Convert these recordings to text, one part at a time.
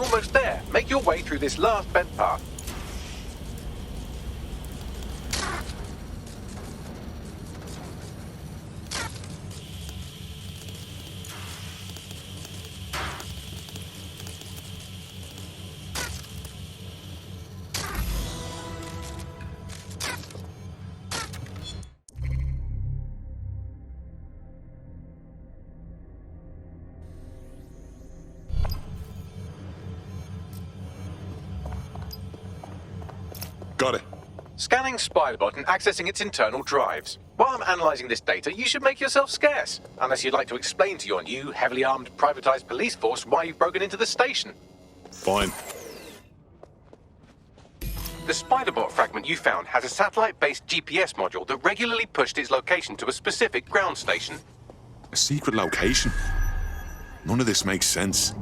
almost there. Make your way through this last bent path. Got it. Scanning Spiderbot and accessing its internal drives. While I'm analysing this data, you should make yourself scarce. Unless you'd like to explain to your new, heavily armed, privatised police force why you've broken into the station. Fine. The Spiderbot fragment you found has a satellite-based GPS module that regularly pushed its location to a specific ground station. A secret location? None of this makes sense.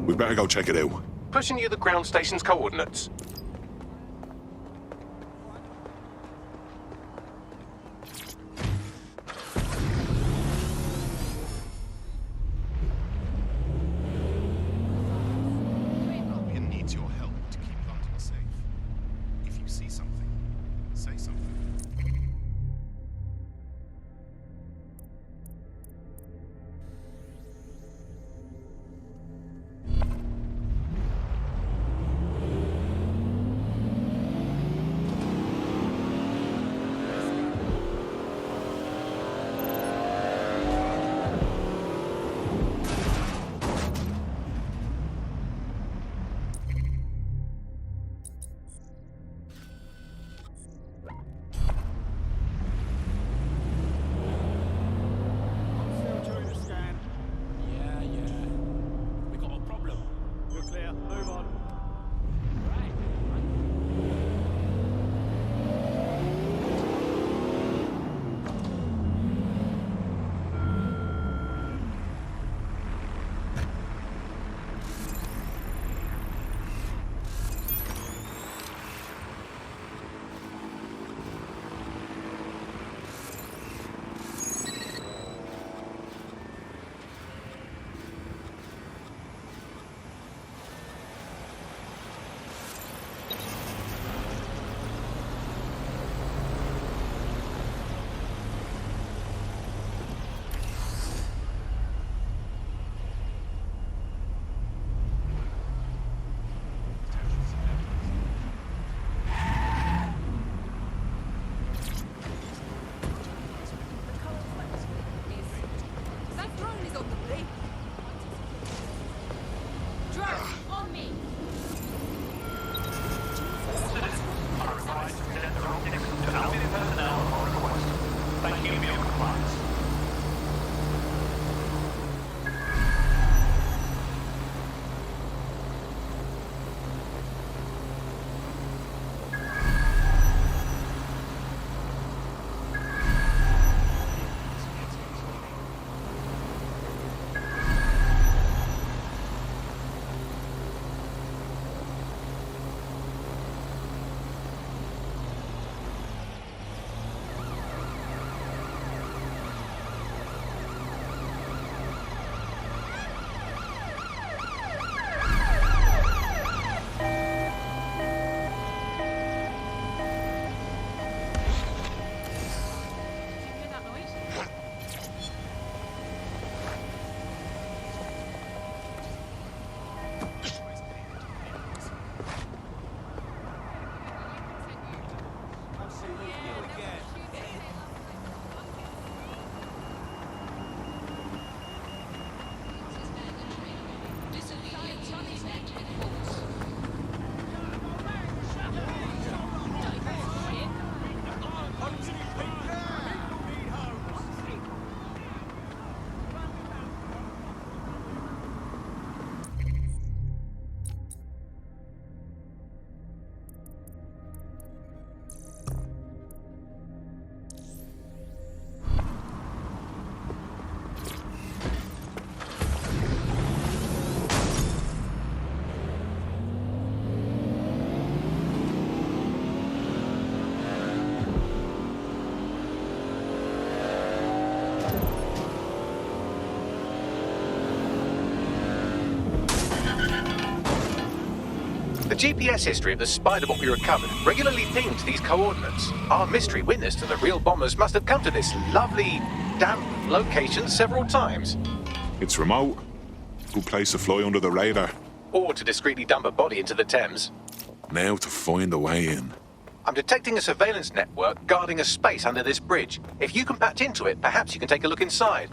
We better go check it out. Pushing you the ground station's coordinates. GPS history of the spider bomb we recovered regularly pinged these coordinates. Our mystery witness to the real bombers must have come to this lovely, damp location several times. It's remote. Good place to fly under the radar. Or to discreetly dump a body into the Thames. Now to find a way in. I'm detecting a surveillance network guarding a space under this bridge. If you can patch into it, perhaps you can take a look inside.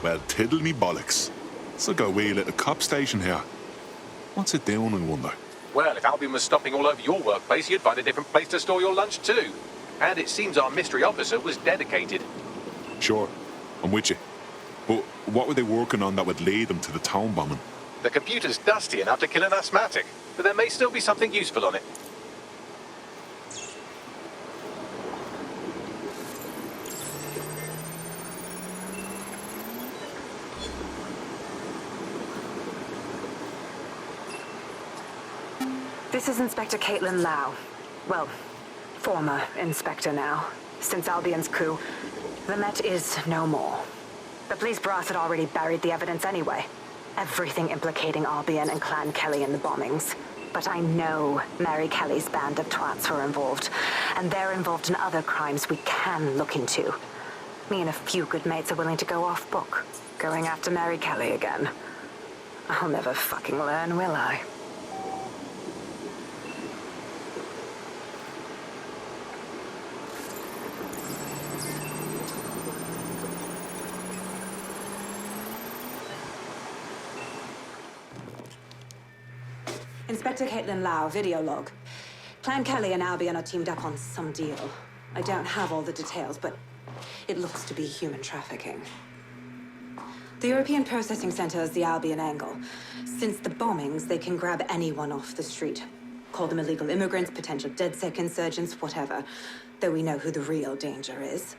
Well, tiddle me bollocks. It's like a wee little cop station here. What's it doing, I wonder? Well, if Albion was stomping all over your workplace, you'd find a different place to store your lunch too. And it seems our mystery officer was dedicated. Sure, I'm with you. But what were they working on that would lead them to the town bombing? The computer's dusty enough to kill an asthmatic, but there may still be something useful on it. This is Inspector Kaitlin Lau. Well, former inspector now. Since Albion's coup, the Met is no more. The police brass had already buried the evidence anyway. Everything implicating Albion and Clan Kelly in the bombings. But I know Mary Kelly's band of twats were involved, and they're involved in other crimes we can look into. Me and a few good mates are willing to go off book, going after Mary Kelly again. I'll never fucking learn, will I? Inspector Kaitlin Lau, video log. Clan Kelly and Albion are teamed up on some deal. I don't have all the details, but it looks to be human trafficking. The European Processing Center is the Albion angle. Since the bombings, they can grab anyone off the street. Call them illegal immigrants, potential DedSec insurgents, whatever. Though we know who the real danger is.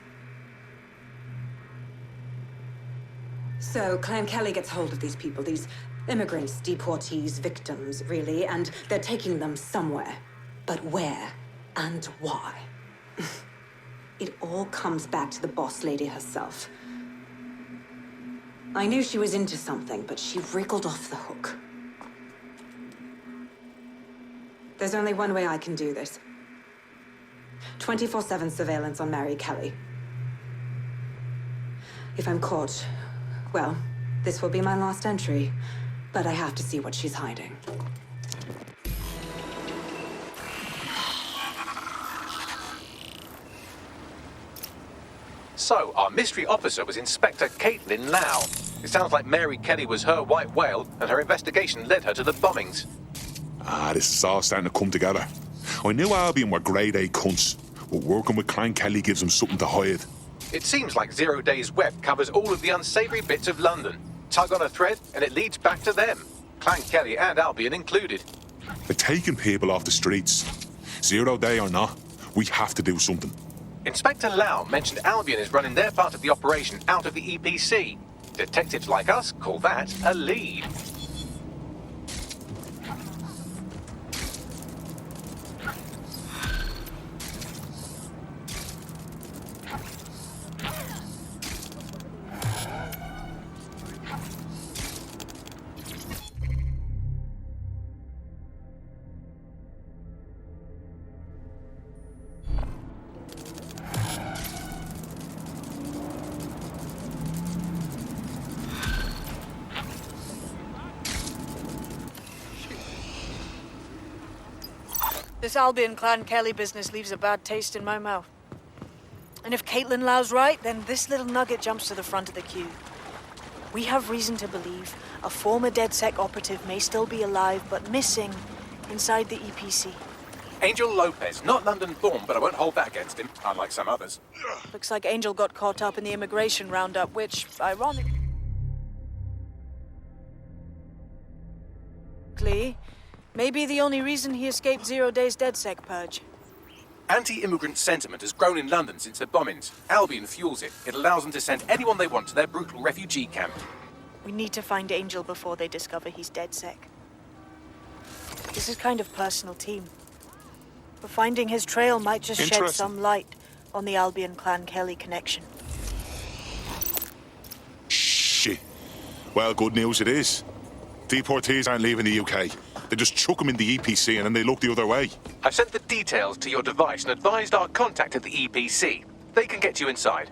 So, Clan Kelly gets hold of these people, these immigrants, deportees, victims, really, and they're taking them somewhere. But where and why? It all comes back to the boss lady herself. I knew she was into something, but she wriggled off the hook. There's only one way I can do this. 24/7 surveillance on Mary Kelly. If I'm caught, well, this will be my last entry. But I have to see what she's hiding. So, our mystery officer was Inspector Kaitlin Lau. It sounds like Mary Kelly was her white whale, and her investigation led her to the bombings. This is all starting to come together. I knew Albion were grade A cunts, but working with Clan Kelly gives them something to hide. It seems like 0 Days Web covers all of the unsavory bits of London. Tug on a thread, and it leads back to them. Clan Kelly and Albion included. They're taking people off the streets. 0 Day or not, we have to do something. Inspector Lau mentioned Albion is running their part of the operation out of the EPC. Detectives like us call that a lead. This Albion Clan Kelly business leaves a bad taste in my mouth. And if Kaitlin Lau's right, then this little nugget jumps to the front of the queue. We have reason to believe a former DedSec operative may still be alive, but missing inside the EPC. Angel Lopez, not London-born, but I won't hold that against him, unlike some others. Looks like Angel got caught up in the immigration roundup, which, ironically, may be the only reason he escaped 0 Days DedSec purge. Anti-immigrant sentiment has grown in London since the bombings. Albion fuels it. It allows them to send anyone they want to their brutal refugee camp. We need to find Angel before they discover he's DedSec. This is kind of personal team. But finding his trail might just shed some light on the Albion Clan Kelly connection. Shit. Well, good news it is. Deportees aren't leaving the UK. They just chuck them in the EPC and then they look the other way. I've sent the details to your device and advised our contact at the EPC. They can get you inside.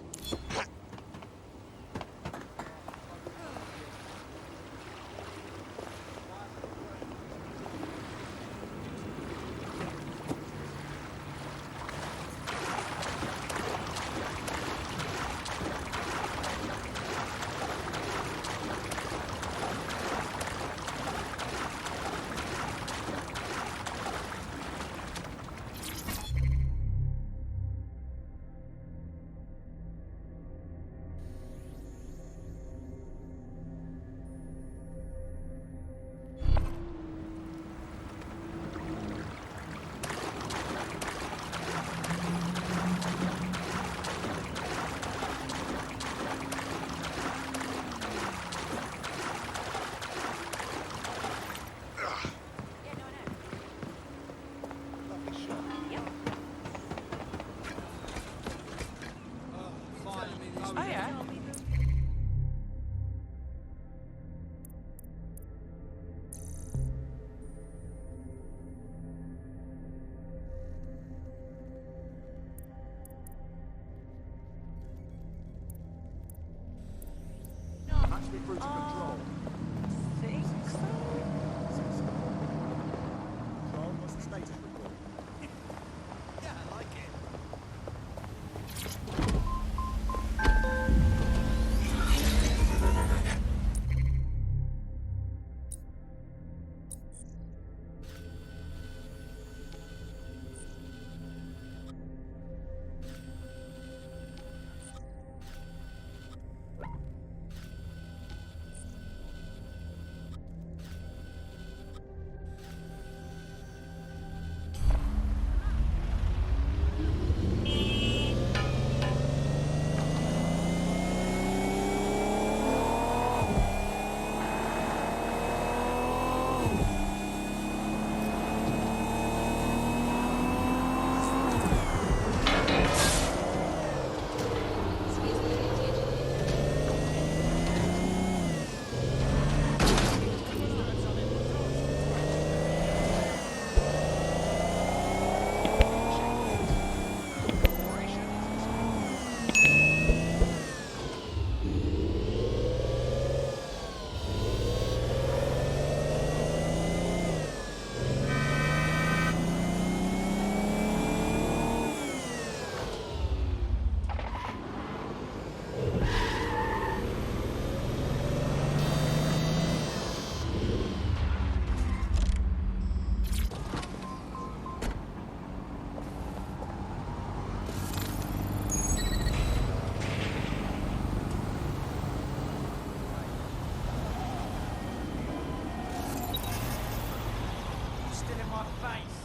my face.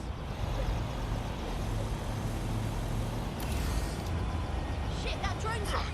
Shit, that drone's on.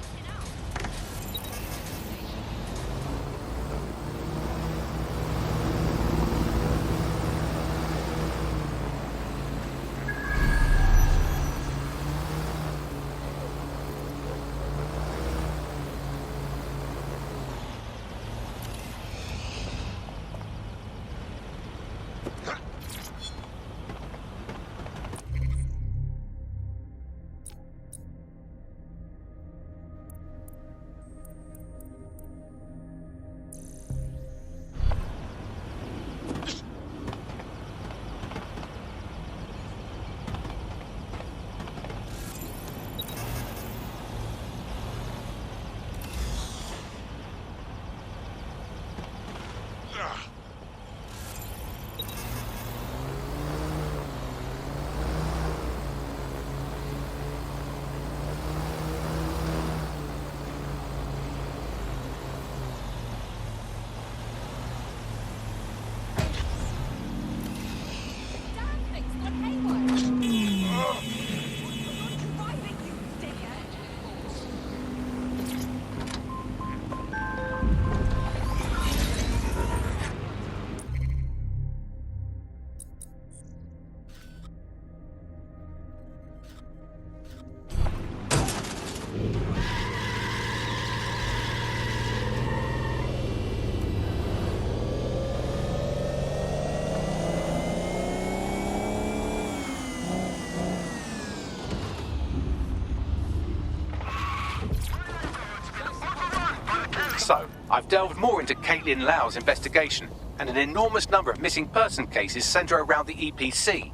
So, I've delved more into Kaitlin Lau's investigation, and an enormous number of missing person cases centre around the EPC.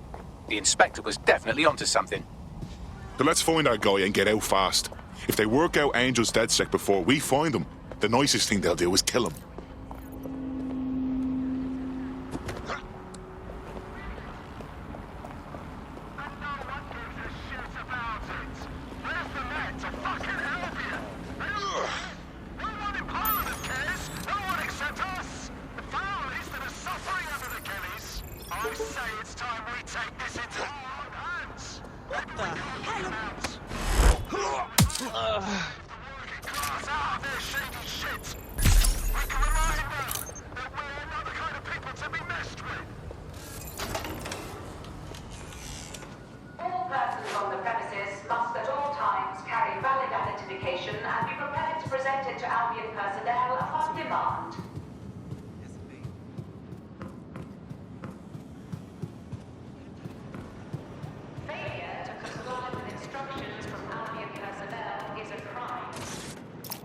The inspector was definitely onto something. So let's find our guy and get out fast. If they work out Angel's DedSec before we find them, the nicest thing they'll do is kill him.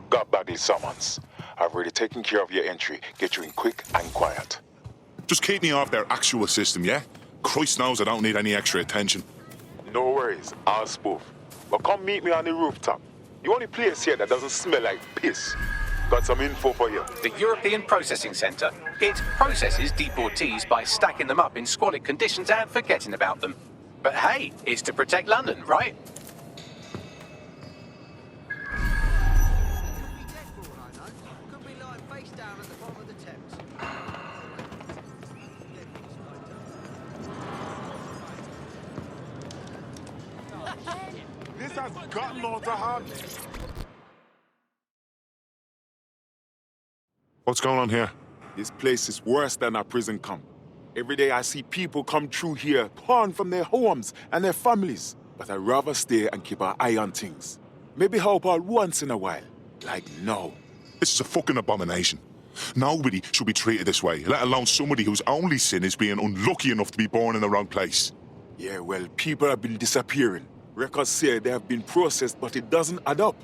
Got badly summons. I've already taken care of your entry. Get you in quick and quiet. Just keep me off their actual system, yeah? Christ knows I don't need any extra attention. No worries, I'll spoof. But come meet me on the rooftop. The only place here that doesn't smell like piss. Got some info for you. The European Processing Centre. It processes deportees by stacking them up in squalid conditions and forgetting about them. But hey, it's to protect London, right? This has gotten out of hand. What's going on here? This place is worse than a prison camp. Every day I see people come through here, torn from their homes and their families. But I'd rather stay and keep an eye on things. Maybe help out once in a while. Like now. This is a fucking abomination. Nobody should be treated this way, let alone somebody whose only sin is being unlucky enough to be born in the wrong place. Yeah, well, people have been disappearing. Records say they have been processed, but it doesn't add up.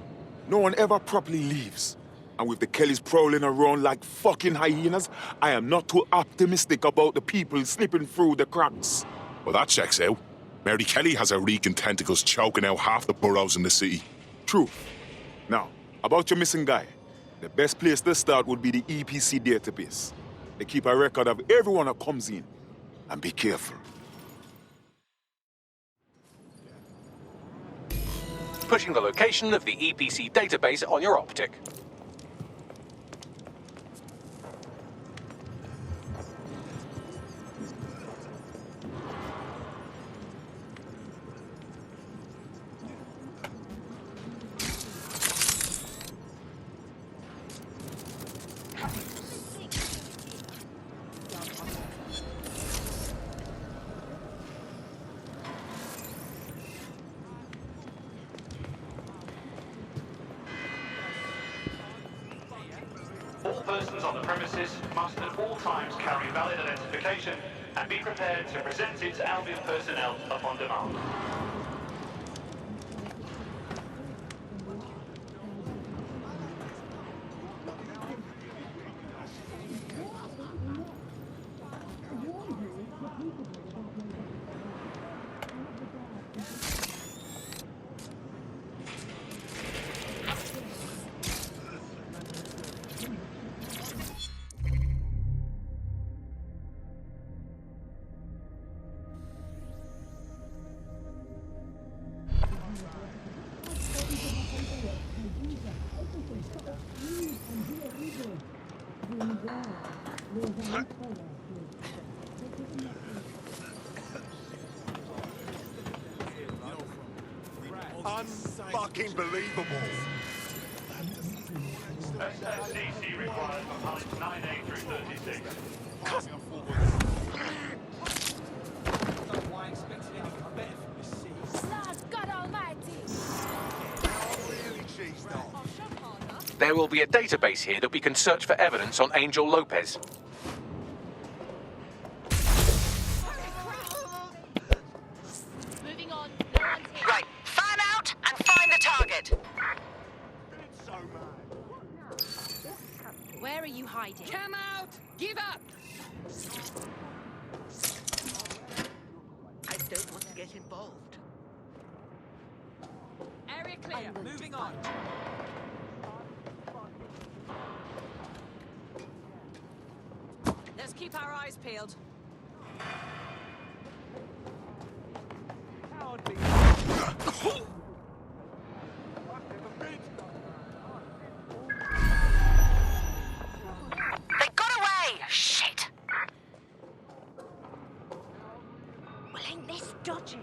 No one ever properly leaves. And with the Kellys prowling around like fucking hyenas, I am not too optimistic about the people slipping through the cracks. Well, that checks out. Mary Kelly has her reeking tentacles choking out half the boroughs in the city. True. Now, about your missing guy. The best place to start would be the EPC database. They keep a record of everyone that comes in. And be careful. Putting the location of the EPC database on your optic. persons on the premises must at all times carry valid identification and be prepared to present it to Albion personnel upon demand. Unfucking believable. SSCC required for pallets 9A through 36. Lord God Almighty! There will be a database here that we can search for evidence on Angel Lopez. Moving on. No one's here. Right, fan out and find the target. Where are you hiding? Come out! Give up! I don't want to get involved. Area clear. Moving on. Let's keep our eyes peeled. They got away! Shit! Well, ain't this dodgy?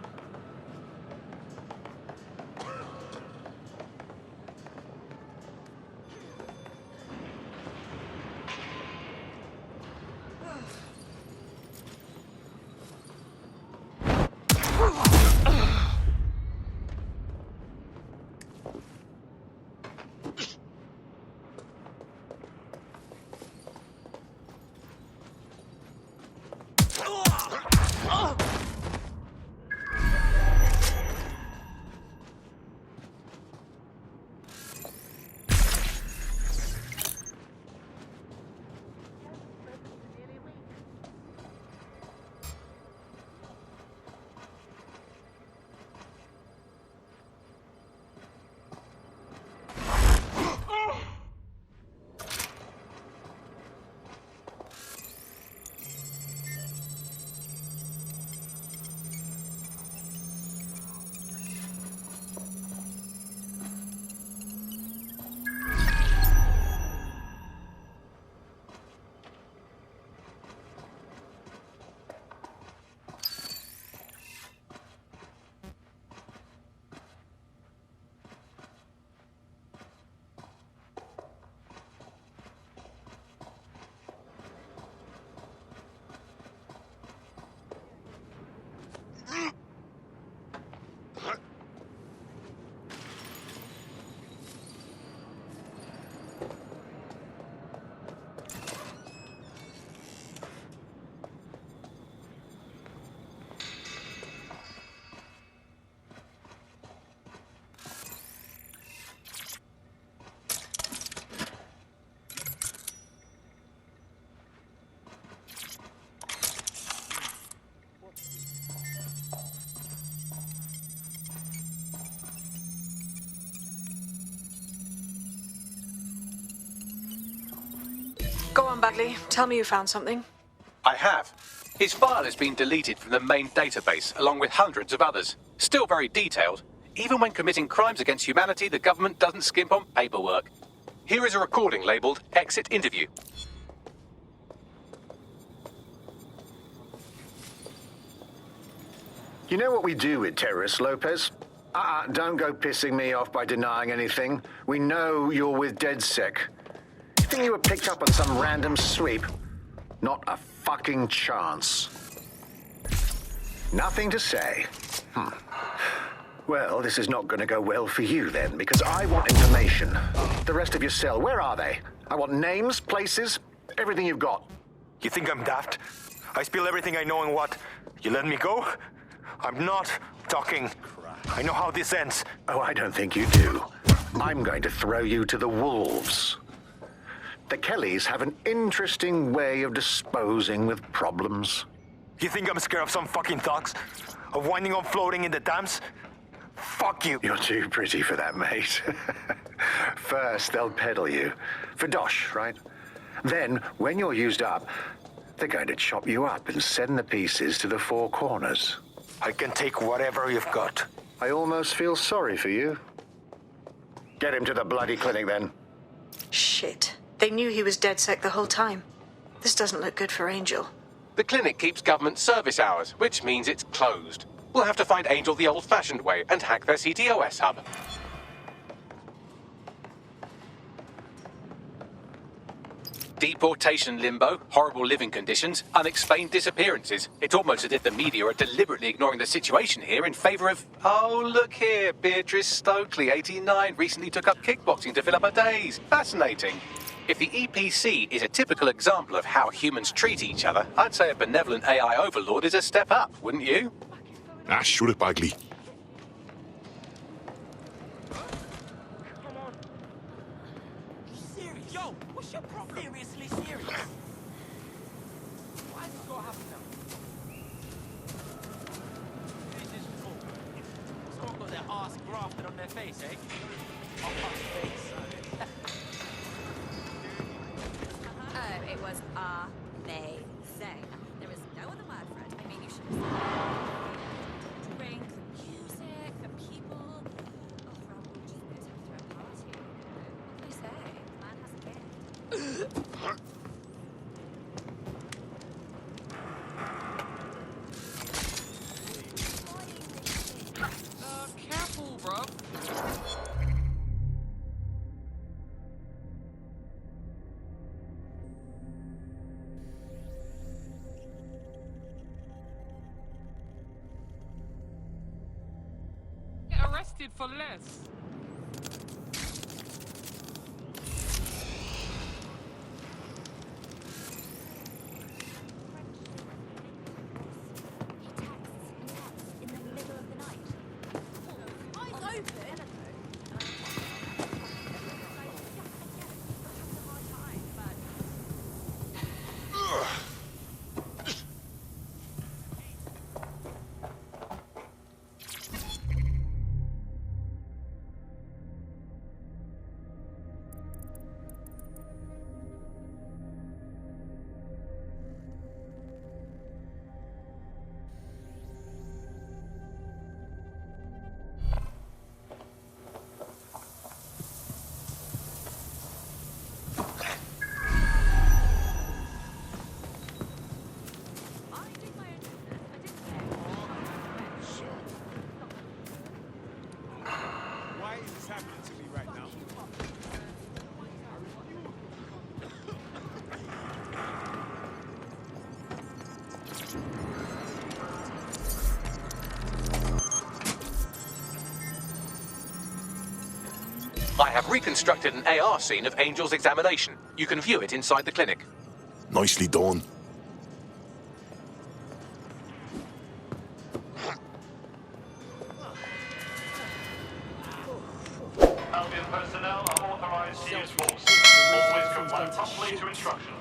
Go on, Bagley. Tell me you found something. I have. His file has been deleted from the main database, along with hundreds of others. Still very detailed. Even when committing crimes against humanity, the government doesn't skimp on paperwork. Here is a recording labelled Exit Interview. You know what we do with terrorists, Lopez? Don't go pissing me off by denying anything. We know you're with DedSec. You think you were picked up on some random sweep? Not a fucking chance. Nothing to say. Well, this is not going to go well for you then, because I want information. The rest of your cell, where are they? I want names, places, everything you've got. You think I'm daft? I spill everything I know and what? You let me go? I'm not talking. I know how this ends. Oh, I don't think you do. I'm going to throw you to the wolves. The Kellys have an interesting way of disposing with problems. You think I'm scared of some fucking thugs? Of winding up floating in the dams? Fuck you. You're too pretty for that, mate. First, they'll peddle you. For dosh, right? Then, when you're used up, they're going to chop you up and send the pieces to the four corners. I can take whatever you've got. I almost feel sorry for you. Get him to the bloody clinic, then. Shit. They knew he was DedSec the whole time. This doesn't look good for Angel. The clinic keeps government service hours, which means it's closed. We'll have to find Angel the old-fashioned way and hack their CTOS hub. Deportation limbo, horrible living conditions, unexplained disappearances. It's almost as if the media are deliberately ignoring the situation here in favor of... Oh, look here, Beatrice Stokely, 89, recently took up kickboxing to fill up her days. Fascinating. If the EPC is a typical example of how humans treat each other, I'd say a benevolent AI overlord is a step up, wouldn't you? Ah, shut it, Bagley. Serious? Yo, what's your problem? Seriously serious? Why has this got to happen now? Who's this for? Someone got their ass grafted on their face, eh? On my face. Oh, it was amazing. There is no other word for it. I mean, you should have said drink, music, the people. Oh, for our gorgeous bit of throw a party. What can I say? The man has a gift. Careful, bro. Get arrested for less. In the middle of the night. Eyes open. Why is this happening to me right now? I have reconstructed an AR scene of Angel's examination. You can view it inside the clinic. Nicely done. Albion personnel are authorized to use force. Always comply promptly to instructions.